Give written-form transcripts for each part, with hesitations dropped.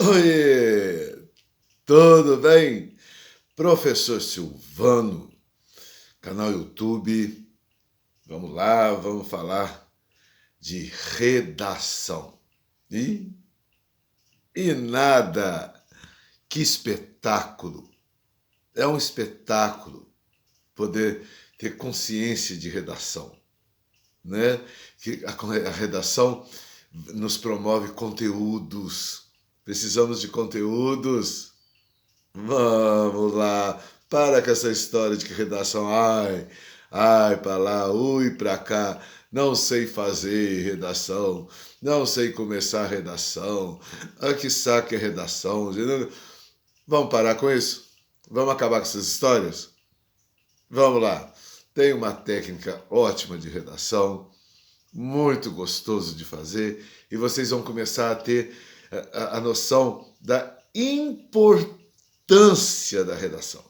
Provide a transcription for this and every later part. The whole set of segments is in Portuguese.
Oiê, tudo bem? Professor Silvano, canal YouTube. Vamos lá, vamos falar de redação. E nada, que espetáculo! É um espetáculo poder ter consciência de redação, né? Que a redação nos promove conteúdos. Precisamos de conteúdos. Vamos lá. Para com essa história de que redação, ai, para lá, ui, para cá. Não sei fazer redação. Não sei começar redação. Que saco é redação. Vamos parar com isso? Vamos acabar com essas histórias? Vamos lá. Tem uma técnica ótima de redação, muito gostoso de fazer, e vocês vão começar a ter a noção da importância da redação.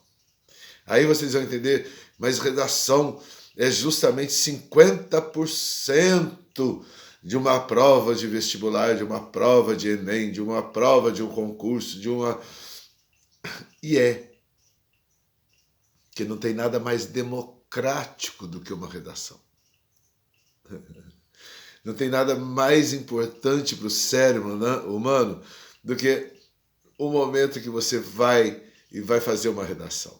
Aí vocês vão entender, mas redação é justamente 50% de uma prova de vestibular, de uma prova de Enem, de uma prova de um concurso, E é. Que não tem nada mais democrático do que uma redação. Não tem nada mais importante para o cérebro humano do que o momento que você vai fazer uma redação.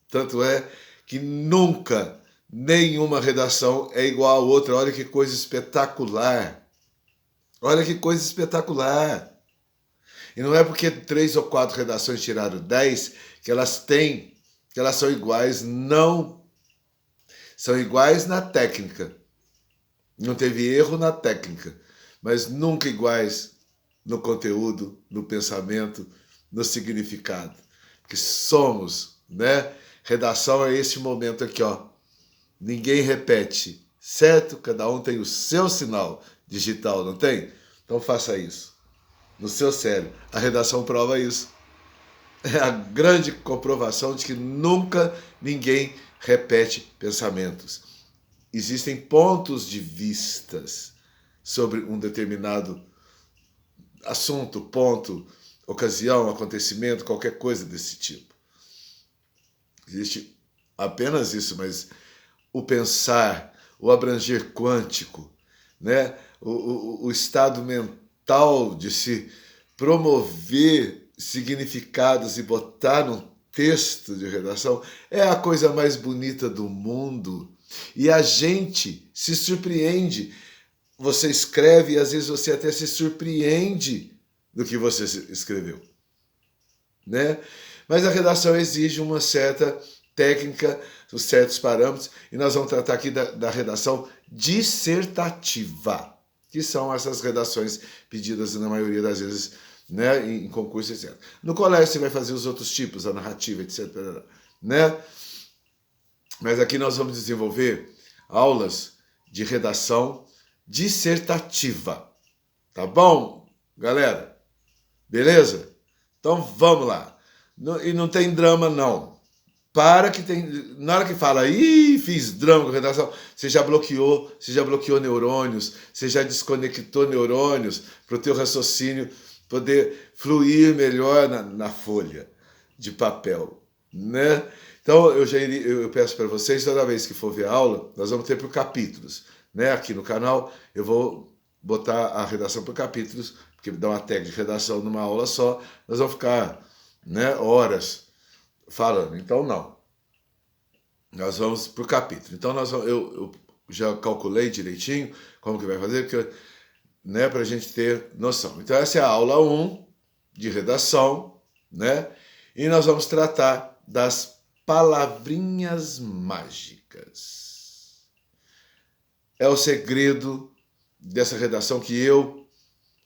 Tanto é que nunca nenhuma redação é igual a outra. Olha que coisa espetacular. Olha que coisa espetacular. E não é porque 3 ou 4 redações tiraram 10 que elas são iguais. Não. São iguais na técnica. Não teve erro na técnica, mas nunca iguais no conteúdo, no pensamento, no significado. Porque somos, né? Redação é esse momento aqui, ó. Ninguém repete, certo? Cada um tem o seu sinal digital, não tem? Então faça isso no seu cérebro. A redação prova isso. É a grande comprovação de que nunca ninguém repete pensamentos. Existem pontos de vistas sobre um determinado assunto, ponto, ocasião, acontecimento, qualquer coisa desse tipo. Existe apenas isso, mas o pensar, o abranger quântico, né? o estado mental de se promover significados e botar num texto de redação é a coisa mais bonita do mundo. E a gente se surpreende. Você escreve e às vezes você até se surpreende do que você escreveu, né? Mas a redação exige uma certa técnica, os certos parâmetros, e nós vamos tratar aqui da redação dissertativa, que são essas redações pedidas na maioria das vezes, né, em concurso, etc. No colégio você vai fazer os outros tipos, a narrativa, etc., né? Mas aqui nós vamos desenvolver aulas de redação dissertativa. Tá bom, galera? Beleza? Então vamos lá. E não tem drama, não. Para que tem. Na hora que fala, fiz drama com redação, você já bloqueou neurônios, você já desconectou neurônios para o teu raciocínio poder fluir melhor na folha de papel, né? Então, eu peço para vocês, toda vez que for ver a aula, nós vamos ter por capítulos, né? Aqui no canal, eu vou botar a redação por capítulos, porque dá uma técnica de redação numa aula só, nós vamos ficar, né, horas falando. Então, não. Nós vamos por capítulo. Então, eu já calculei direitinho como que vai fazer, porque, né, para a gente ter noção. Então, essa é a aula 1 de redação, né? E nós vamos tratar das palavrinhas mágicas. É o segredo dessa redação que eu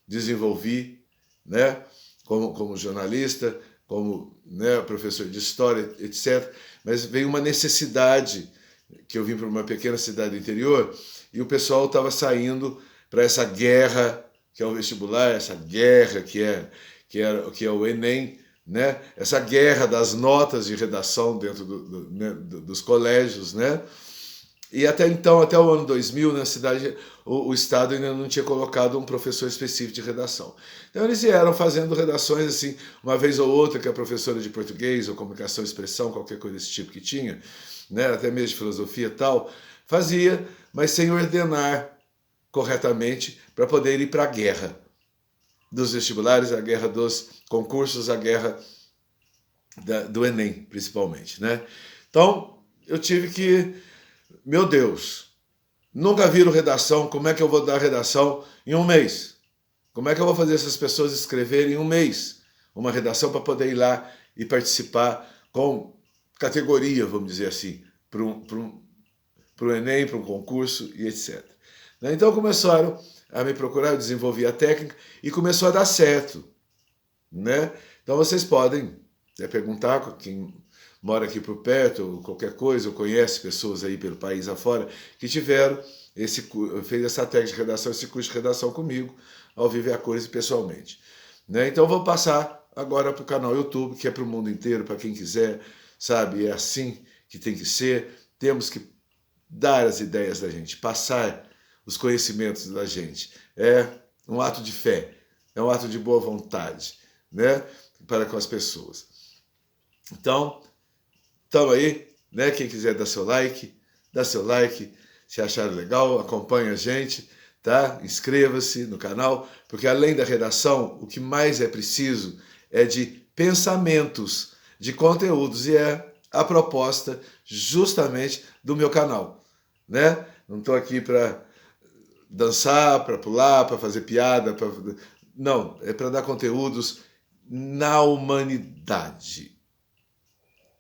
desenvolvi, né, como jornalista, como, né, professor de história, etc. Mas veio uma necessidade, que eu vim para uma pequena cidade do interior, e o pessoal estava saindo para essa guerra, que é o vestibular, essa guerra que é o Enem, né? Essa guerra das notas de redação dentro dos colégios, né? E até então, até o ano 2000, na cidade, o Estado ainda não tinha colocado um professor específico de redação. Então eles vieram fazendo redações assim, uma vez ou outra, que a professora de português ou comunicação, expressão, qualquer coisa desse tipo que tinha, né, até mesmo de filosofia e tal, fazia, mas sem ordenar corretamente para poder ir para a guerra dos vestibulares, a guerra dos concursos, a guerra do Enem, principalmente, né? Então, eu tive que, meu Deus, nunca viram redação, como é que eu vou dar redação em um mês? Como é que eu vou fazer essas pessoas escreverem em um mês uma redação para poder ir lá e participar com categoria, vamos dizer assim, para o Enem, para um concurso e etc. Então começaram a me procurar, eu desenvolvi a técnica e começou a dar certo, né? Então vocês podem perguntar com quem mora aqui por perto, ou qualquer coisa, ou conhece pessoas aí pelo país afora, que tiveram fez essa técnica de redação, esse curso de redação comigo, ao vivo e a cores pessoalmente. Né? Então vou passar agora para o canal YouTube, que é para o mundo inteiro, para quem quiser, sabe? É assim que tem que ser. Temos que dar as ideias da gente, passar os conhecimentos da gente. É um ato de fé, é um ato de boa vontade, né? Para com as pessoas. Então, estamos aí, né? Quem quiser dar seu like, dá seu like. Se acharam legal, acompanhe a gente, tá? Inscreva-se no canal, porque além da redação, o que mais é preciso é de pensamentos, de conteúdos, e é a proposta justamente do meu canal, né? Não estou aqui para dançar, para pular, para fazer piada, não, é para dar conteúdos na humanidade.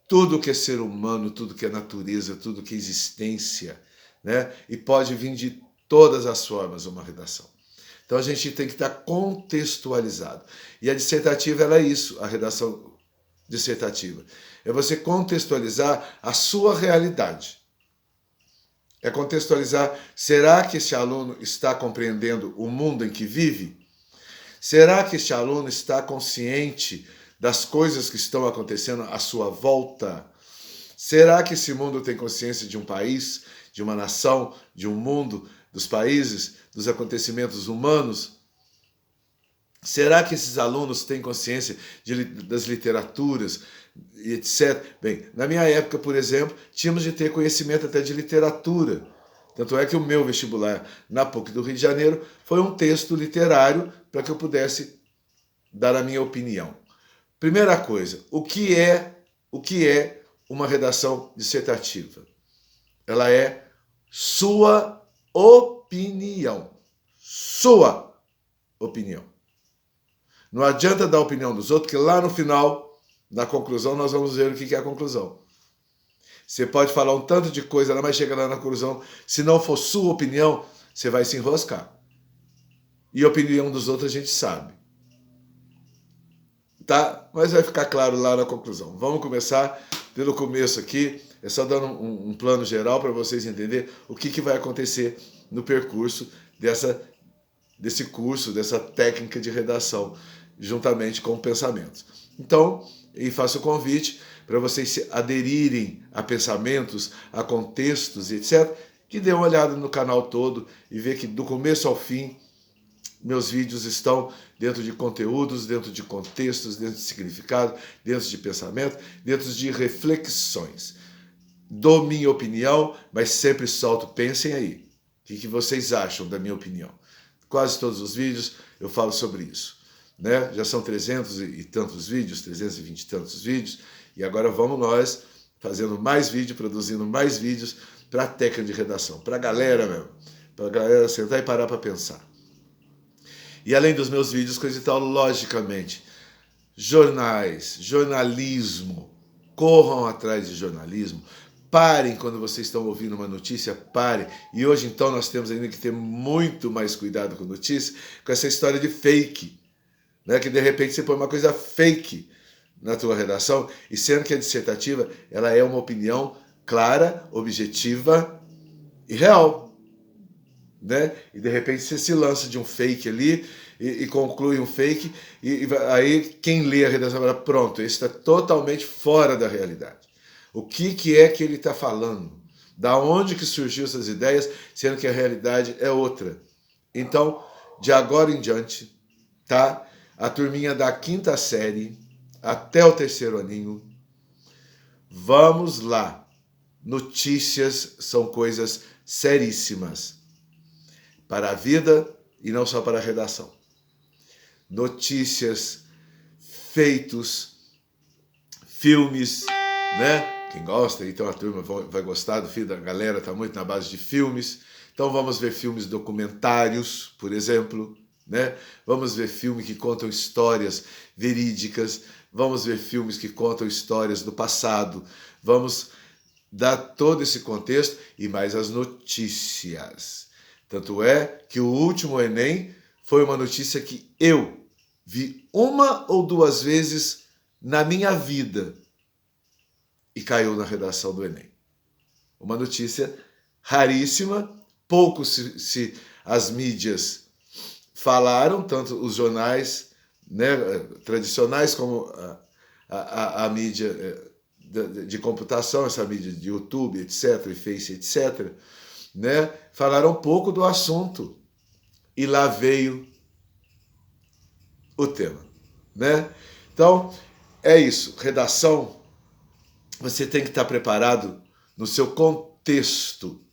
Tudo que é ser humano, tudo que é natureza, tudo que é existência, né? E pode vir de todas as formas uma redação. Então a gente tem que estar contextualizado. E a dissertativa ela é isso, a redação dissertativa. É você contextualizar a sua realidade. É contextualizar, será que esse aluno está compreendendo o mundo em que vive? Será que este aluno está consciente das coisas que estão acontecendo à sua volta? Será que esse mundo tem consciência de um país, de uma nação, de um mundo, dos países, dos acontecimentos humanos? Será que esses alunos têm consciência das literaturas, etc? Bem, na minha época, por exemplo, tínhamos de ter conhecimento até de literatura. Tanto é que o meu vestibular na PUC do Rio de Janeiro foi um texto literário para que eu pudesse dar a minha opinião. Primeira coisa, o que é uma redação dissertativa? Ela é sua opinião. Sua opinião. Não adianta dar a opinião dos outros, porque lá no final, na conclusão, nós vamos ver o que é a conclusão. Você pode falar um tanto de coisa lá, mas chega lá na conclusão, se não for sua opinião, você vai se enroscar. E a opinião dos outros a gente sabe. Tá? Mas vai ficar claro lá na conclusão. Vamos começar pelo começo aqui, é só dando um plano geral para vocês entenderem o que vai acontecer no percurso desse curso, dessa técnica de redação, juntamente com pensamentos. Então, e faço o convite para vocês se aderirem a pensamentos, a contextos, etc., que dê uma olhada no canal todo e ver que do começo ao fim meus vídeos estão dentro de conteúdos, dentro de contextos, dentro de significado, dentro de pensamento, dentro de reflexões. Dou minha opinião, mas sempre solto, pensem aí. O que vocês acham da minha opinião? Quase todos os vídeos eu falo sobre isso. Né? Já são 300 e tantos vídeos, 320 e tantos vídeos, e agora vamos nós fazendo mais vídeo, produzindo mais vídeos para a técnica de redação, para a galera mesmo, para a galera sentar e parar para pensar. E além dos meus vídeos, coisa e tal, logicamente, jornais, jornalismo, corram atrás de jornalismo, parem quando vocês estão ouvindo uma notícia, parem. E hoje, então, nós temos ainda que ter muito mais cuidado com notícia, com essa história de fake, né? Que de repente você põe uma coisa fake na tua redação, e sendo que a dissertativa ela é uma opinião clara, objetiva e real. Né? E de repente você se lança de um fake ali e conclui um fake, e aí quem lê a redação fala, pronto, esse está totalmente fora da realidade. O que é que ele está falando? Da onde que surgiu essas ideias, sendo que a realidade é outra. Então, de agora em diante, tá? A turminha da 5ª série até o 3º aninho, vamos lá. Notícias são coisas seríssimas para a vida e não só para a redação. Notícias, feitos, filmes, né? Quem gosta, então a turma vai gostar do filme, da galera está muito na base de filmes. Então vamos ver filmes documentários, por exemplo, né? Vamos ver filmes que contam histórias verídicas, vamos ver filmes que contam histórias do passado, vamos dar todo esse contexto e mais as notícias. Tanto é que o último Enem foi uma notícia que eu vi 1 ou 2 vezes na minha vida e caiu na redação do Enem. Uma notícia raríssima, pouco se as mídias falaram, tanto os jornais, né, tradicionais como a mídia de computação, essa mídia de YouTube, etc., e Face, etc., né, falaram pouco do assunto. E lá veio o tema, né? Então, é isso. Redação, você tem que estar preparado no seu contexto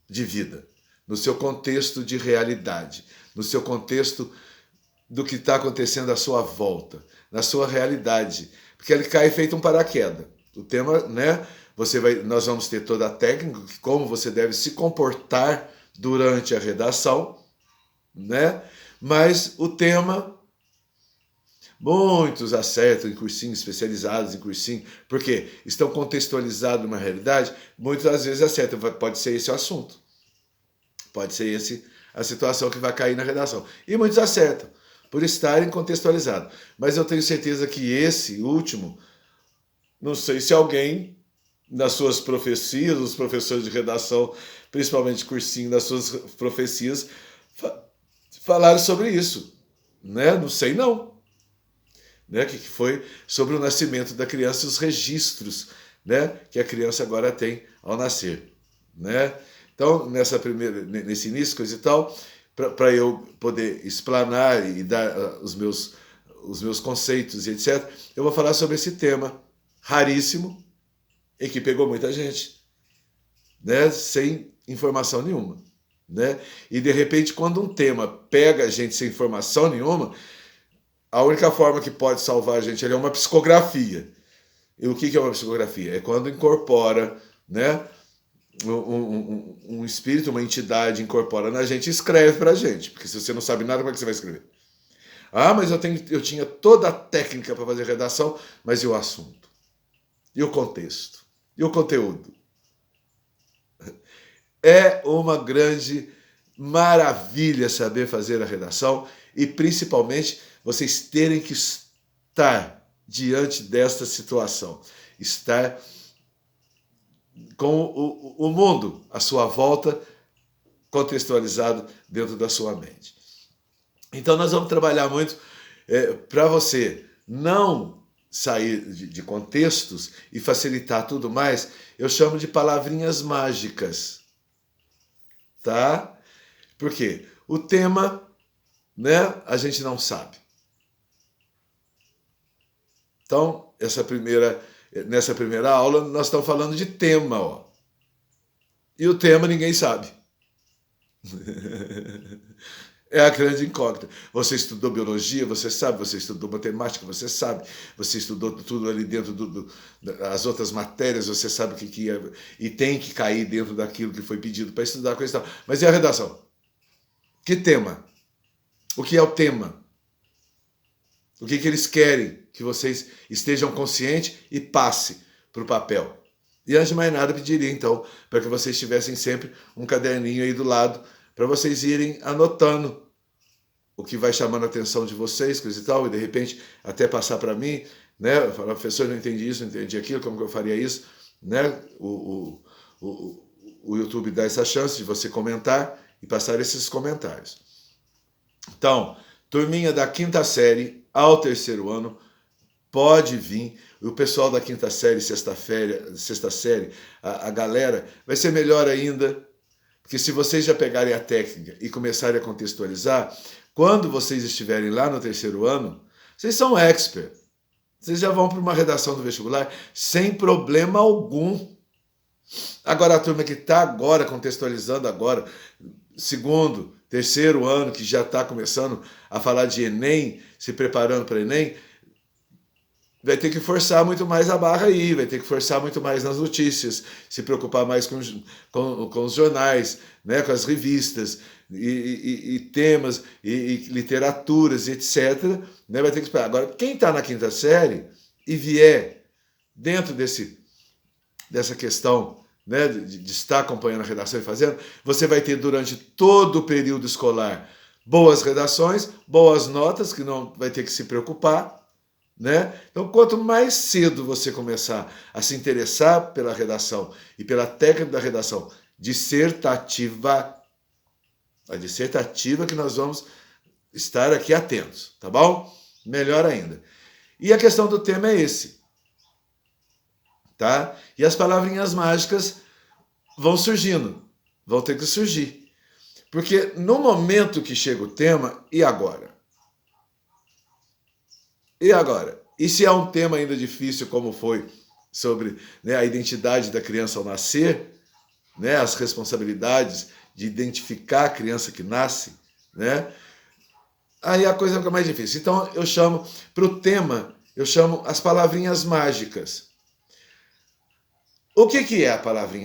de vida, no seu contexto de realidade, no seu contexto do que está acontecendo à sua volta, na sua realidade, porque ele cai feito um paraquedas. O tema, né? Nós vamos ter toda a técnica, como você deve se comportar durante a redação, né? Mas o tema, muitos acertam em cursinhos especializados, em cursinho, porque estão contextualizados numa realidade, muitas vezes acertam. Pode ser esse o assunto, pode ser esse a situação que vai cair na redação. E muitos acertam, por estarem contextualizados. Mas eu tenho certeza que esse último, não sei se alguém, nas suas profecias, os professores de redação, principalmente cursinho, nas suas profecias, falaram sobre isso, né? Não sei não, né? Que foi sobre o nascimento da criança e os registros, né? Que a criança agora tem ao nascer, né? Então, nesse início, coisa e tal, para eu poder explanar e dar os meus conceitos e etc., eu vou falar sobre esse tema raríssimo e que pegou muita gente, né? Sem informação nenhuma, né? E de repente, quando um tema pega a gente sem informação nenhuma, a única forma que pode salvar a gente é uma psicografia. E o que é uma psicografia? É quando incorpora, né? Um espírito, uma entidade incorpora na gente e escreve para a gente. Porque se você não sabe nada, como é que você vai escrever? Ah, mas eu tinha toda a técnica para fazer redação, mas e o assunto? E o contexto? E o conteúdo? É uma grande maravilha saber fazer a redação e, principalmente, vocês terem que estar diante desta situação. Estar com o mundo à sua volta contextualizado dentro da sua mente. Então, nós vamos trabalhar muito para você não sair de contextos e facilitar tudo mais. Eu chamo de palavrinhas mágicas, tá? Por quê? O tema, né, a gente não sabe. Então, nessa primeira aula, nós estamos falando de tema, ó. E o tema ninguém sabe. É a grande incógnita. Você estudou biologia, você sabe. Você estudou matemática, você sabe. Você estudou tudo ali dentro das outras matérias, você sabe o que é. E tem que cair dentro daquilo que foi pedido para estudar, coisa e tal. Mas e a redação? Que tema? O que é o tema? O que eles querem que vocês estejam conscientes e passe para o papel. E antes de mais nada, pediria então para que vocês tivessem sempre um caderninho aí do lado para vocês irem anotando o que vai chamando a atenção de vocês, coisa e tal, e de repente até passar para mim, né? Falar, professor, não entendi isso, não entendi aquilo, como que eu faria isso, né? O YouTube dá essa chance de você comentar e passar esses comentários. Então, turminha da 5ª série ao 3º ano, pode vir. o pessoal da quinta série, sexta série, a galera, vai ser melhor ainda, porque se vocês já pegarem a técnica e começarem a contextualizar, quando vocês estiverem lá no terceiro ano, vocês são expert. Vocês já vão para uma redação do vestibular sem problema algum. Agora, a turma que está agora, contextualizando agora, segundo, terceiro ano, que já está começando a falar de Enem, se preparando para Enem, vai ter que forçar muito mais a barra aí, vai ter que forçar muito mais nas notícias, se preocupar mais com os jornais, né, com as revistas, e temas, e literaturas, etc. Né, vai ter que esperar. Agora, quem está na quinta série e vier dentro dessa questão, né, de estar acompanhando a redação e fazendo, você vai ter durante todo o período escolar boas redações, boas notas, que não vai ter que se preocupar, né? Então, quanto mais cedo você começar a se interessar pela redação e pela técnica da redação dissertativa, a dissertativa que nós vamos estar aqui atentos, tá bom? Melhor ainda. E a questão do tema é esse, tá? E as palavrinhas mágicas vão surgindo, vão ter que surgir. Porque no momento que chega o tema, e agora? E agora? E se é um tema ainda difícil, como foi sobre, né, a identidade da criança ao nascer, né, as responsabilidades de identificar a criança que nasce, né? Aí a coisa fica mais difícil. Então eu chamo, para o tema, eu chamo as palavrinhas mágicas. O que é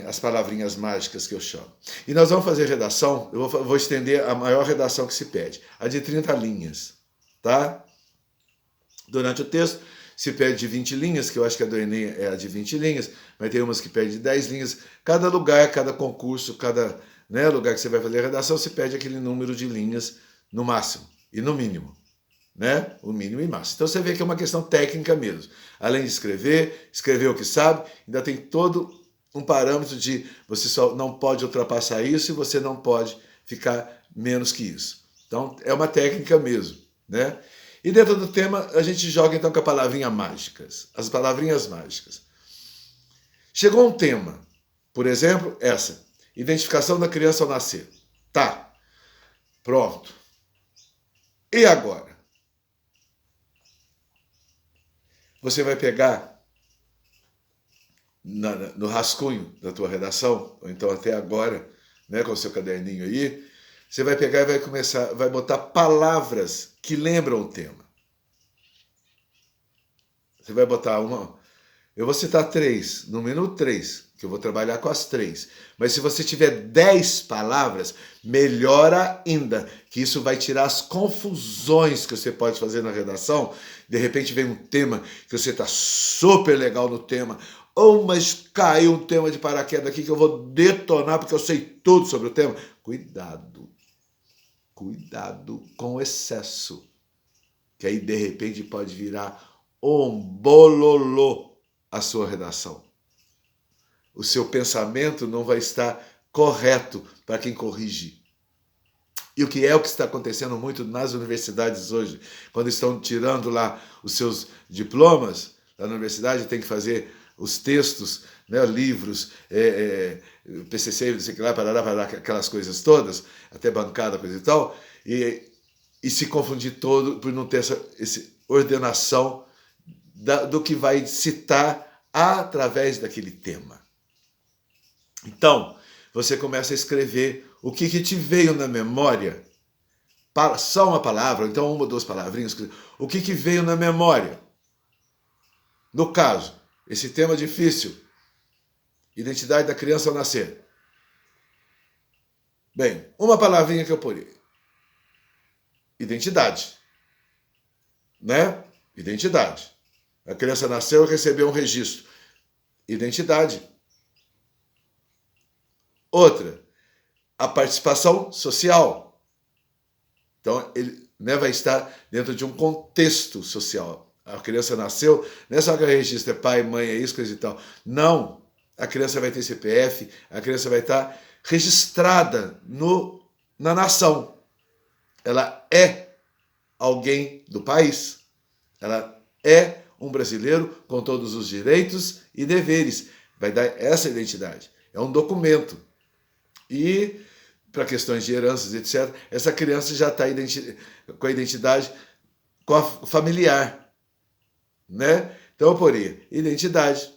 as palavrinhas mágicas que eu chamo? E nós vamos fazer redação, eu vou estender a maior redação que se pede, a de 30 linhas, tá? Durante o texto, se pede de 20 linhas, que eu acho que a do Enem é a de 20 linhas, mas tem umas que pede de 10 linhas. Cada lugar, cada concurso, cada, né, lugar que você vai fazer a redação, se pede aquele número de linhas no máximo e no mínimo, né? O mínimo e máximo. Então você vê que é uma questão técnica mesmo. Além de escrever o que sabe, ainda tem todo um parâmetro de você só não pode ultrapassar isso e você não pode ficar menos que isso. Então é uma técnica mesmo, né? E dentro do tema, a gente joga então com a palavrinha mágicas, as palavrinhas mágicas. Chegou um tema, por exemplo, essa, identificação da criança ao nascer. Tá, pronto. E agora? Você vai pegar no rascunho da tua redação, ou então até agora, né, com o seu caderninho aí, você vai pegar e vai botar palavras que lembram o tema. Você vai botar uma... Eu vou citar 3, no mínimo 3, que eu vou trabalhar com as 3. Mas se você tiver 10 palavras, melhor ainda, que isso vai tirar as confusões que você pode fazer na redação. De repente vem um tema que você está super legal no tema, mas caiu um tema de paraquedas aqui que eu vou detonar porque eu sei tudo sobre o tema. Cuidado com o excesso, que aí de repente pode virar um bololô a sua redação. O seu pensamento não vai estar correto para quem corrige. E o que está acontecendo muito nas universidades hoje, quando estão tirando lá os seus diplomas da universidade, tem que fazer os textos, né, livros, PCC, não sei o que lá, parará, aquelas coisas todas, até bancada, coisa e tal, e se confundir todo por não ter essa ordenação do que vai citar através daquele tema. Então, você começa a escrever o que te veio na memória, só uma palavra, então uma ou duas palavrinhas, o que veio na memória. No caso, esse tema difícil, identidade da criança ao nascer. Bem, uma palavrinha que eu porei. Identidade. Né? Identidade. A criança nasceu e recebeu um registro. Identidade. Outra, a participação social. Então, ele, né, vai estar dentro de um contexto social. A criança nasceu, não é só que o registro é pai, mãe, é isso, coisa e tal. Não. A criança vai ter CPF, a criança vai estar registrada na nação. Ela é alguém do país. Ela é um brasileiro com todos os direitos e deveres. Vai dar essa identidade. É um documento. E, para questões de heranças, etc., essa criança já está com a identidade familiar. Né? Então, eu poria identidade,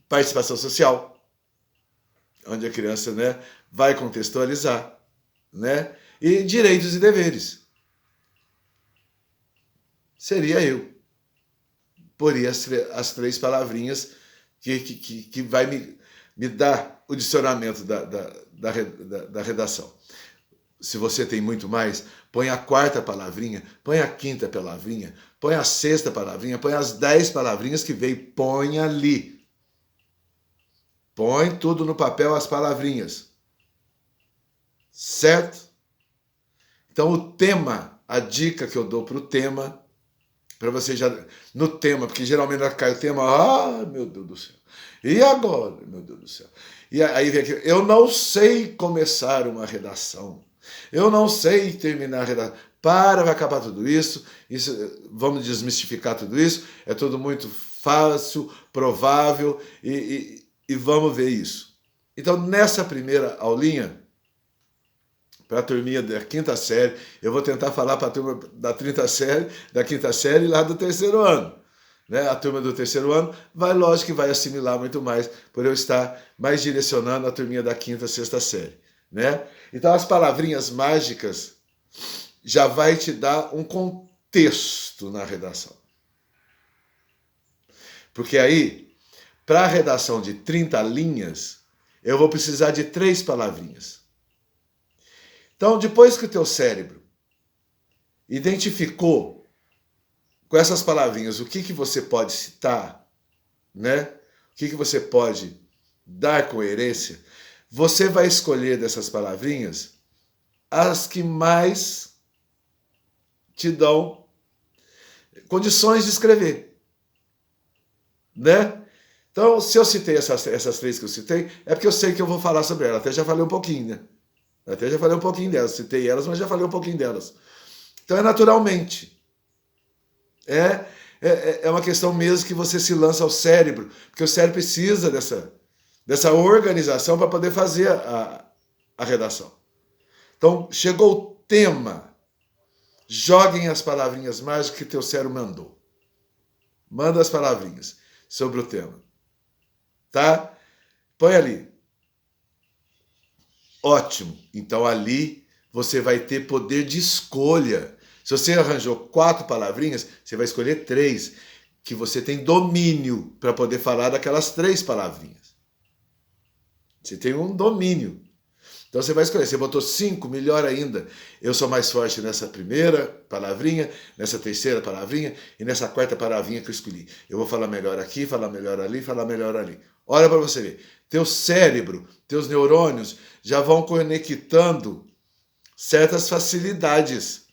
participação social, onde a criança, né, vai contextualizar, né, e direitos e deveres. Seria eu. Poria as três palavrinhas que vai me dar o dicionamento da redação. Se você tem muito mais, põe a quarta palavrinha, põe a quinta palavrinha, põe a sexta palavrinha, põe as 10 palavrinhas que veio, põe ali. Põe tudo no papel, as palavrinhas. Certo? Então, o tema, a dica que eu dou para o tema, para você já... No tema, porque geralmente cai o tema, meu Deus do céu. E agora, meu Deus do céu? E aí vem aqui, eu não sei começar uma redação. Eu não sei terminar a redação. Vai acabar tudo isso. Vamos desmistificar tudo isso. É tudo muito fácil, provável e vamos ver isso. Então, nessa primeira aulinha, para a turminha da quinta série, eu vou tentar falar para a turma da quinta série lá do terceiro ano. Né? A turma do terceiro ano lógico que vai assimilar muito mais, por eu estar mais direcionando a turminha da quinta, sexta série. Né? Então, as palavrinhas mágicas já vai te dar um contexto na redação. Porque aí, para a redação de 30 linhas, eu vou precisar de 3 palavrinhas. Então, depois que o teu cérebro identificou com essas palavrinhas o que você pode citar, né? O que você pode dar coerência, você vai escolher dessas palavrinhas as que mais te dão condições de escrever, né? Então, se eu citei essas 3 que eu citei, é porque eu sei que eu vou falar sobre elas. Até já falei um pouquinho, né? Até já falei um pouquinho delas. Citei elas, mas já falei um pouquinho delas. Então, é naturalmente. É uma questão mesmo que você se lança ao cérebro, porque o cérebro precisa dessa organização para poder fazer a redação. Então, chegou o tema. Joguem as palavrinhas mágicas que teu cérebro mandou. Manda as palavrinhas sobre o tema. Tá? Põe ali. Ótimo. Então ali você vai ter poder de escolha. Se você arranjou 4 palavrinhas, você vai escolher 3, que você tem domínio para poder falar daquelas 3 palavrinhas. Você tem um domínio. Então você vai escolher. Você botou 5, melhor ainda. Eu sou mais forte nessa primeira palavrinha, nessa terceira palavrinha e nessa quarta palavrinha que eu escolhi. Eu vou falar melhor aqui, falar melhor ali, falar melhor ali. Olha para você ver. Teu cérebro, teus neurônios já vão conectando certas facilidades,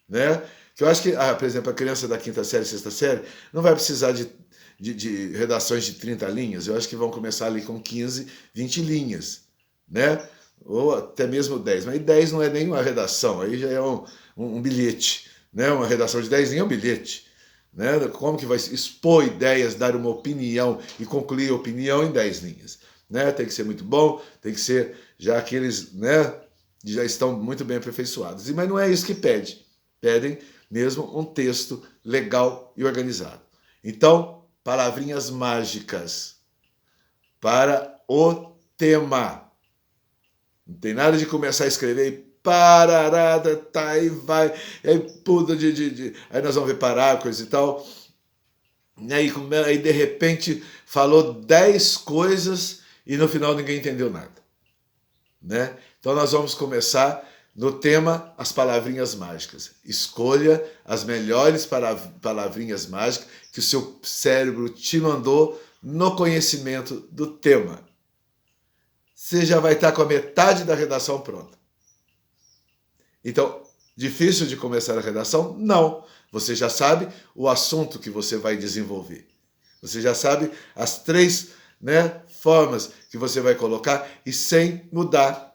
né? Que eu acho que, por exemplo, a criança da quinta série, sexta série, não vai precisar de redações de 30 linhas. Eu acho que vão começar ali com 15, 20 linhas, né? Ou até mesmo 10. Mas 10 não é nenhuma redação, aí já é um bilhete, né? Uma redação de 10 linhas é um bilhete. Né? Como que vai expor ideias, dar uma opinião e concluir a opinião em 10 linhas? Né? Tem que ser muito bom, tem que ser já aqueles, né, que já estão muito bem aperfeiçoados. Mas não é isso que pede. Pedem mesmo um texto legal e organizado. Então, palavrinhas mágicas para o tema. Não tem nada de começar a escrever e pararada, tá, e vai, e aí puda aí nós vamos ver parágrafos e tal. E aí de repente falou 10 coisas e no final ninguém entendeu nada. Né? Então nós vamos começar no tema as palavrinhas mágicas. Escolha as melhores palavrinhas mágicas que o seu cérebro te mandou no conhecimento do tema. Você já vai estar com a metade da redação pronta. Então, difícil de começar a redação? Não. Você já sabe o assunto que você vai desenvolver. Você já sabe as 3, né, formas que você vai colocar e sem mudar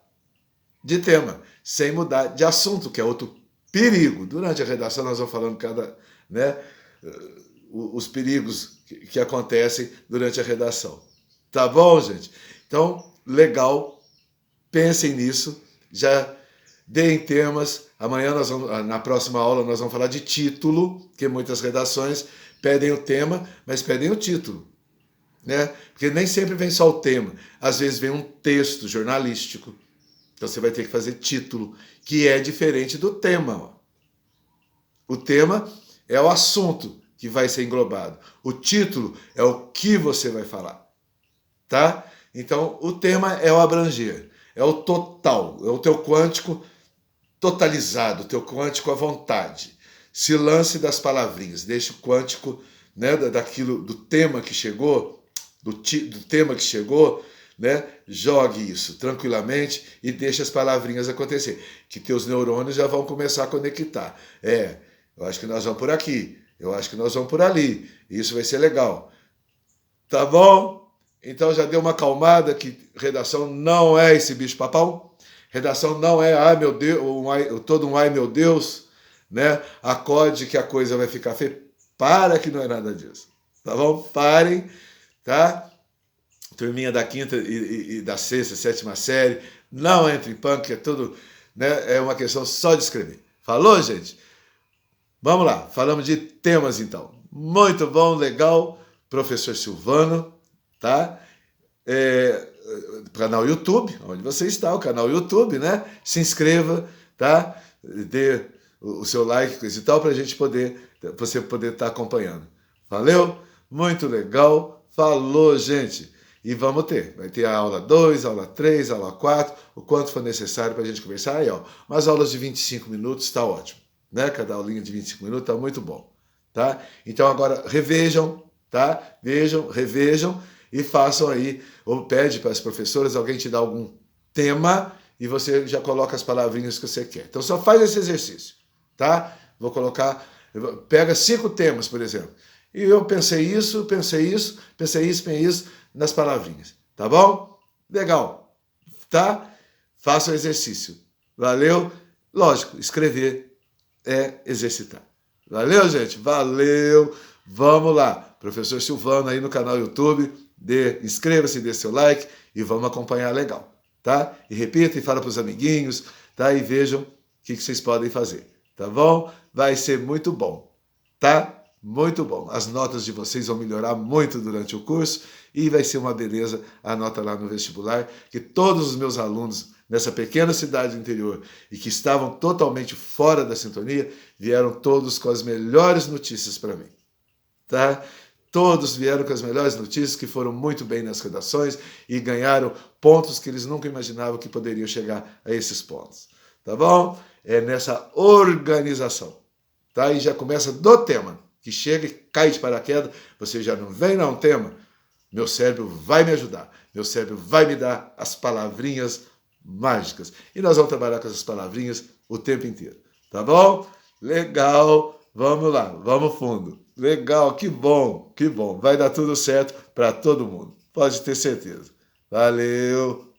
de tema, sem mudar de assunto, que é outro perigo. Durante a redação nós vamos falando cada, né, os perigos que acontecem durante a redação. Tá bom, gente? Então, legal, pensem nisso, já deem temas. Amanhã, na próxima aula, nós vamos falar de título, porque muitas redações pedem o tema, mas pedem o título, né? Porque nem sempre vem só o tema, às vezes vem um texto jornalístico, então você vai ter que fazer título, que é diferente do tema. O tema é o assunto que vai ser englobado. O título é o que você vai falar, tá? Então, o tema é o abranger, é o total, é o teu quântico totalizado, o teu quântico à vontade. Se lance das palavrinhas, deixe o quântico, né, do tema que chegou, do tema que chegou, né, jogue isso tranquilamente e deixe as palavrinhas acontecer, que teus neurônios já vão começar a conectar. Eu acho que nós vamos por aqui, eu acho que nós vamos por ali, isso vai ser legal. Tá bom? Então já deu uma acalmada que redação não é esse bicho-papão, redação não é, ai meu Deus, todo um ai meu Deus, né? Acorde que a coisa vai ficar feia. Para que não é nada disso, tá bom? Parem, tá? Turminha da quinta e da sexta, sétima série, não entre em pânico, é tudo, né? É uma questão só de escrever. Falou, gente? Vamos lá, falamos de temas então. Muito bom, legal, professor Silvano, tá? Canal YouTube, onde você está, o canal YouTube, né? Se inscreva, tá? Dê o seu like, coisa e tal, para você poder estar acompanhando. Valeu? Muito legal. Falou, gente. E vamos vai ter a aula 2, aula 3, aula 4, o quanto for necessário para a gente conversar. Aí, ó, umas aulas de 25 minutos, está ótimo, né? Cada aulinha de 25 minutos está muito bom, tá? Então agora revejam, tá? Vejam, revejam e façam aí, ou pede para as professoras, alguém te dá algum tema e você já coloca as palavrinhas que você quer. Então só faz esse exercício, tá? Vou colocar, pega 5 temas, por exemplo. E eu pensei isso nas palavrinhas, tá bom? Legal, tá? Faça o exercício. Valeu? Lógico, escrever é exercitar. Valeu, gente? Valeu! Vamos lá. Professor Silvano aí no canal YouTube. Inscreva-se, dê seu like e vamos acompanhar legal, tá? E repita e fala para os amiguinhos, tá? E vejam o que vocês podem fazer, tá bom? Vai ser muito bom, tá? Muito bom. As notas de vocês vão melhorar muito durante o curso e vai ser uma beleza a nota lá no vestibular, que todos os meus alunos nessa pequena cidade do interior e que estavam totalmente fora da sintonia, vieram todos com as melhores notícias para mim, tá? Todos vieram com as melhores notícias, que foram muito bem nas redações e ganharam pontos que eles nunca imaginavam que poderiam chegar a esses pontos. Tá bom? É nessa organização. Tá? E já começa do tema, que chega e cai de paraquedas, você já não vem não tema. Meu cérebro vai me ajudar, meu cérebro vai me dar as palavrinhas mágicas. E nós vamos trabalhar com essas palavrinhas o tempo inteiro. Tá bom? Legal. Vamos lá, vamos fundo. Legal, que bom, que bom. Vai dar tudo certo para todo mundo. Pode ter certeza. Valeu!